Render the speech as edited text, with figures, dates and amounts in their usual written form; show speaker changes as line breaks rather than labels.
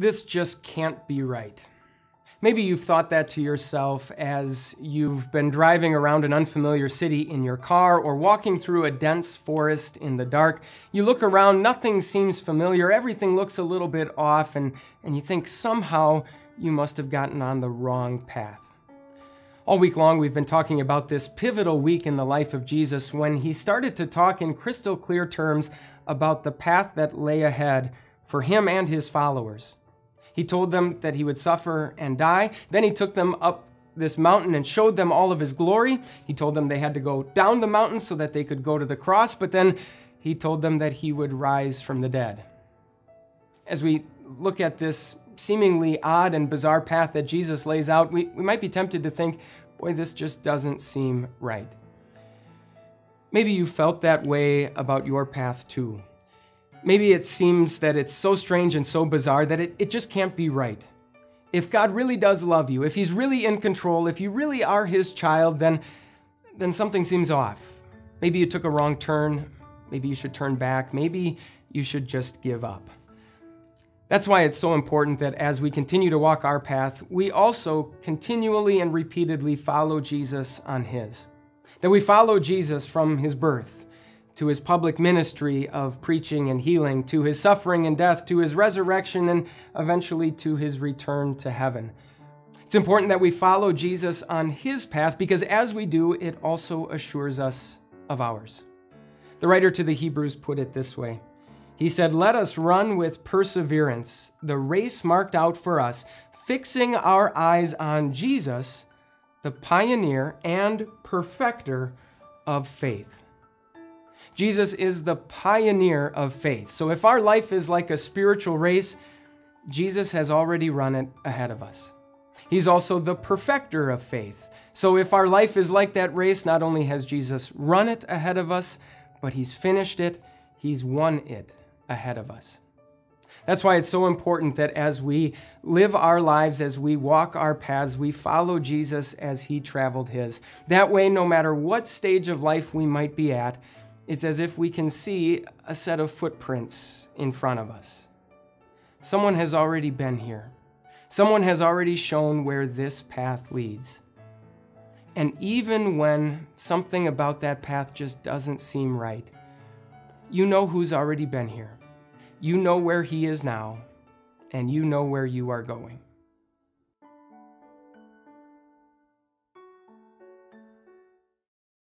this just can't be right. Maybe you've thought that to yourself as you've been driving around an unfamiliar city in your car or walking through a dense forest in the dark. You look around, nothing seems familiar, everything looks a little bit off, and you think somehow you must have gotten on the wrong path. All week long, we've been talking about this pivotal week in the life of Jesus when he started to talk in crystal clear terms about the path that lay ahead for him and his followers. He told them that he would suffer and die. Then he took them up this mountain and showed them all of his glory. He told them they had to go down the mountain so that they could go to the cross, but then he told them that he would rise from the dead. As we look at this seemingly odd and bizarre path that Jesus lays out, we might be tempted to think, boy, this just doesn't seem right. Maybe you felt that way about your path too. Maybe it seems that it's so strange and so bizarre that it just can't be right. If God really does love you, if he's really in control, if you really are his child, then something seems off. Maybe you took a wrong turn. Maybe you should turn back. Maybe you should just give up. That's why it's so important that as we continue to walk our path, we also continually and repeatedly follow Jesus on his. That we follow Jesus from his birth, to his public ministry of preaching and healing, to his suffering and death, to his resurrection, and eventually to his return to heaven. It's important that we follow Jesus on his path because as we do, it also assures us of ours. The writer to the Hebrews put it this way. He said, "Let us run with perseverance the race marked out for us, fixing our eyes on Jesus, the pioneer and perfecter of faith." Jesus is the pioneer of faith. So if our life is like a spiritual race, Jesus has already run it ahead of us. He's also the perfecter of faith. So if our life is like that race, not only has Jesus run it ahead of us, but he's finished it, he's won it ahead of us. That's why it's so important that as we live our lives, as we walk our paths, we follow Jesus as he traveled his. That way, no matter what stage of life we might be at, it's as if we can see a set of footprints in front of us. Someone has already been here. Someone has already shown where this path leads. And even when something about that path just doesn't seem right, you know who's already been here. You know where he is now, and you know where you are going.